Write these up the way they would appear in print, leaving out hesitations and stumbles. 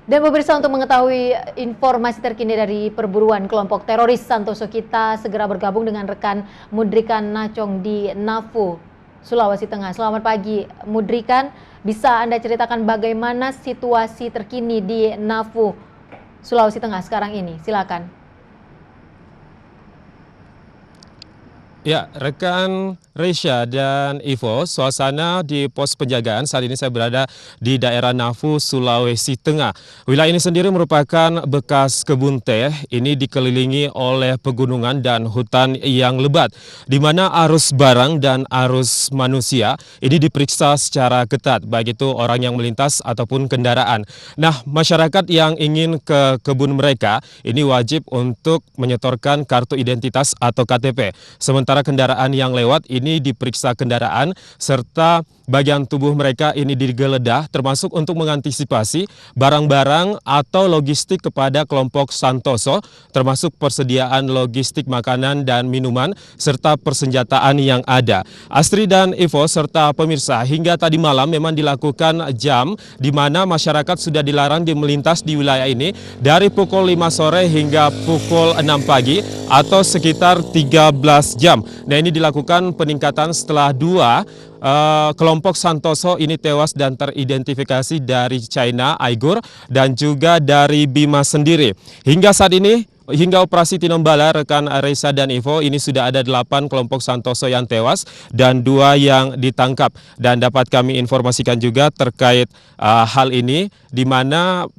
Dan pemirsa, untuk mengetahui informasi terkini dari perburuan kelompok teroris Santoso, kita segera bergabung dengan rekan Mudrikan Nacong di Nafu, Sulawesi Tengah. Selamat pagi Mudrikan, bisa Anda ceritakan bagaimana situasi terkini di Nafu, Sulawesi Tengah sekarang ini? Silakan. Ya, rekan Resya dan Ivo, suasana di pos penjagaan saat ini saya berada di daerah Nafu, Sulawesi Tengah. Wilayah ini sendiri merupakan bekas kebun teh, ini dikelilingi oleh pegunungan dan hutan yang lebat, di mana arus barang dan arus manusia ini diperiksa secara ketat, baik itu orang yang melintas ataupun kendaraan. Nah, masyarakat yang ingin ke kebun mereka ini wajib untuk menyetorkan kartu identitas atau KTP. Sementara kendaraan yang lewat ini diperiksa kendaraan serta bagian tubuh mereka ini digeledah, termasuk untuk mengantisipasi barang-barang atau logistik kepada kelompok Santoso, termasuk persediaan logistik makanan dan minuman serta persenjataan yang ada. Astri dan Ivo serta pemirsa, hingga tadi malam memang dilakukan jam di mana masyarakat sudah dilarang melintas di wilayah ini dari pukul 5 sore hingga pukul 6 pagi atau sekitar 13 jam. Nah, ini dilakukan peningkatan setelah dua kelompok Santoso ini tewas dan teridentifikasi dari China, Aigur, dan juga dari Bima sendiri. Hingga saat ini, hingga operasi Tinombala, rekan Reza dan Ivo, ini sudah ada 8 kelompok Santoso yang tewas dan 2 yang ditangkap. Dan dapat kami informasikan juga terkait hal ini, di mana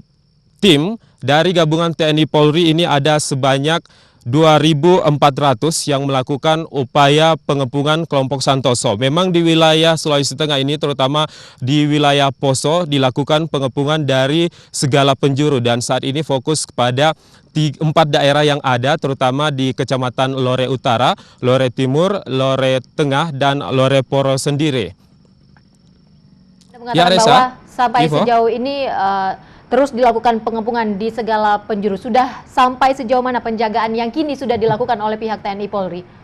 tim dari gabungan TNI Polri ini ada sebanyak 2.400 yang melakukan upaya pengepungan kelompok Santoso. Memang di wilayah Sulawesi Tengah ini, terutama di wilayah Poso, dilakukan pengepungan dari segala penjuru dan saat ini fokus kepada 4 daerah yang ada, terutama di Kecamatan Lore Utara, Lore Timur, Lore Tengah, dan Lore Poro sendiri. Ya, Reza, bahwa sampai Ivo, sejauh ini terus dilakukan pengepungan di segala penjuru. Sudah sampai sejauh mana penjagaan yang kini sudah dilakukan oleh pihak TNI Polri?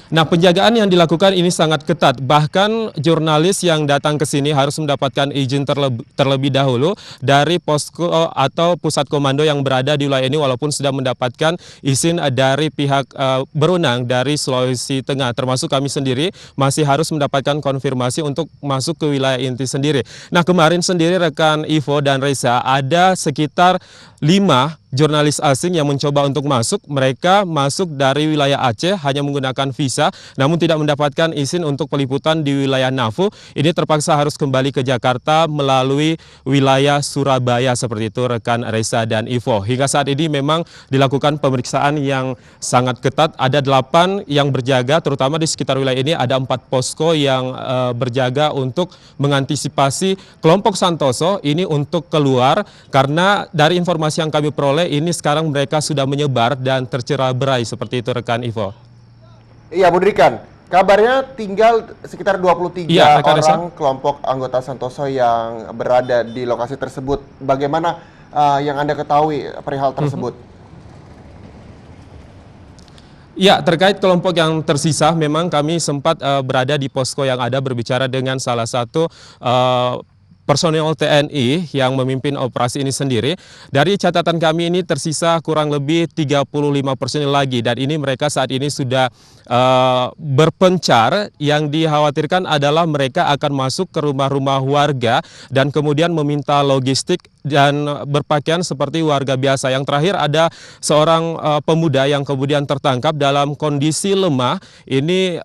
Nah, penjagaan yang dilakukan ini sangat ketat. Bahkan jurnalis yang datang ke sini harus mendapatkan izin terlebih dahulu dari posko atau pusat komando yang berada di wilayah ini, walaupun sudah mendapatkan izin dari pihak berwenang dari Sulawesi Tengah. Termasuk kami sendiri masih harus mendapatkan konfirmasi untuk masuk ke wilayah inti sendiri. Nah, kemarin sendiri rekan Ivo dan Reza, ada sekitar 5 jurnalis asing yang mencoba untuk masuk. Mereka masuk dari wilayah Aceh hanya menggunakan visa, namun tidak mendapatkan izin untuk peliputan di wilayah Nafu. Ini terpaksa harus kembali ke Jakarta melalui wilayah Surabaya, seperti itu rekan Reza dan Ivo. Hingga saat ini memang dilakukan pemeriksaan yang sangat ketat. Ada 8 yang berjaga, terutama di sekitar wilayah ini ada 4 posko yang berjaga untuk mengantisipasi kelompok Santoso ini untuk keluar, karena dari informasi yang kami peroleh ini sekarang mereka sudah menyebar dan tercerai-berai, seperti itu rekan Ivo. Iya, Mudrikan, kabarnya tinggal sekitar 23 orang kelompok anggota Santoso yang berada di lokasi tersebut. Bagaimana yang Anda ketahui perihal tersebut? Ya, terkait kelompok yang tersisa, memang kami sempat berada di posko yang ada, berbicara dengan salah satu personel TNI yang memimpin operasi ini sendiri. Dari catatan kami ini tersisa kurang lebih 35 personel lagi, dan ini mereka saat ini sudah berpencar. Yang dikhawatirkan adalah mereka akan masuk ke rumah-rumah warga dan kemudian meminta logistik dan berpakaian seperti warga biasa. Yang terakhir ada seorang pemuda yang kemudian tertangkap dalam kondisi lemah, ini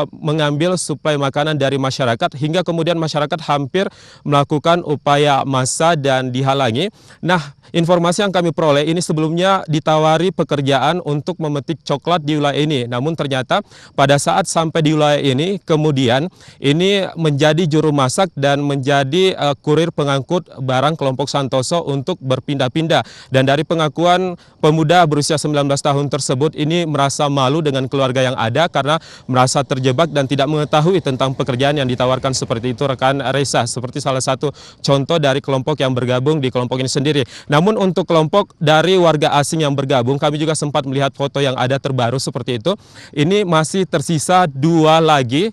mengambil suplai makanan dari masyarakat, hingga kemudian masyarakat hampir melakukan upaya massa dan dihalangi. Nah, informasi yang kami peroleh ini sebelumnya ditawari pekerjaan untuk memetik coklat di wilayah ini, namun ternyata pada saat sampai di wilayah ini, kemudian ini menjadi juru masak dan menjadi kurir pengangkut barang kelompok Santoso untuk berpindah-pindah. Dan dari pengakuan pemuda berusia 19 tahun tersebut, ini merasa malu dengan keluarga yang ada karena merasa terjebak dan tidak mengetahui tentang pekerjaan yang ditawarkan, seperti itu rekan Reza, seperti salah satu contoh dari kelompok yang bergabung di kelompok ini sendiri. Namun untuk kelompok dari warga asing yang bergabung, kami juga sempat melihat foto yang ada terbaru seperti itu. Ini masih tersisa 2 lagi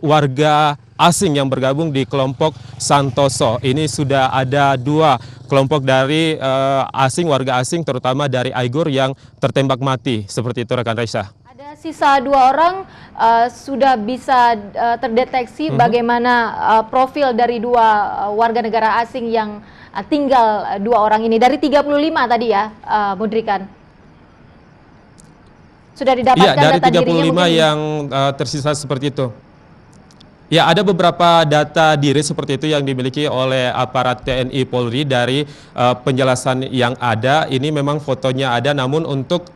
warga asing yang bergabung di kelompok Santoso. Ini sudah ada 2 kelompok dari warga asing terutama dari Aigur yang tertembak mati. Seperti itu rekan Reza. Ada sisa 2 orang sudah bisa terdeteksi bagaimana profil dari 2 warga negara asing yang tinggal 2 orang ini dari 35 tadi ya, Mudrikan. Sudah didapatkan dari data dirinya 35 mungkin? yang tersisa seperti itu. Ya, ada beberapa data diri seperti itu yang dimiliki oleh aparat TNI Polri dari penjelasan yang ada. Ini memang fotonya ada, namun untuk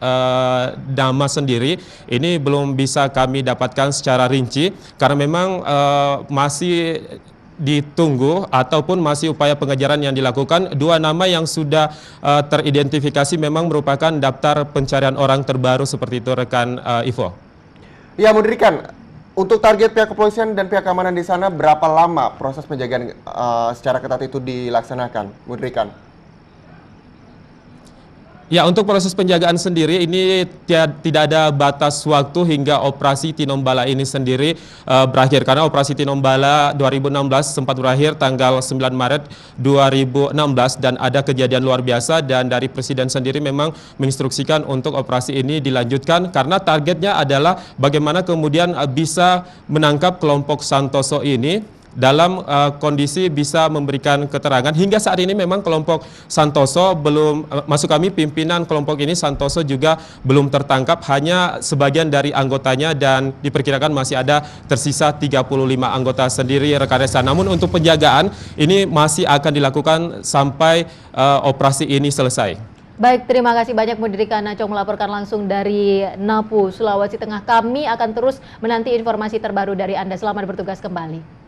nama sendiri ini belum bisa kami dapatkan secara rinci karena memang masih ditunggu ataupun masih upaya pengejaran yang dilakukan. 2 nama yang sudah teridentifikasi memang merupakan daftar pencarian orang terbaru seperti itu rekan Ivo. Ya, Mudrikan, untuk target pihak kepolisian dan pihak keamanan di sana, berapa lama proses penjagaan secara ketat itu dilaksanakan, Mudrikan? Ya, untuk proses penjagaan sendiri ini tidak ada batas waktu hingga operasi Tinombala ini sendiri berakhir. Karena operasi Tinombala 2016 sempat berakhir tanggal 9 Maret 2016 dan ada kejadian luar biasa dan dari Presiden sendiri memang menginstruksikan untuk operasi ini dilanjutkan karena targetnya adalah bagaimana kemudian bisa menangkap kelompok Santoso ini dalam kondisi bisa memberikan keterangan. Hingga saat ini memang kelompok Santoso belum, maksud kami pimpinan kelompok ini Santoso juga belum tertangkap, hanya sebagian dari anggotanya dan diperkirakan masih ada tersisa 35 anggota sendiri rekan Reza. Namun untuk penjagaan ini masih akan dilakukan sampai operasi ini selesai. Baik, terima kasih banyak Mudrikan Nachong melaporkan langsung dari Napu, Sulawesi Tengah. Kami akan terus menanti informasi terbaru dari Anda. Selamat bertugas kembali.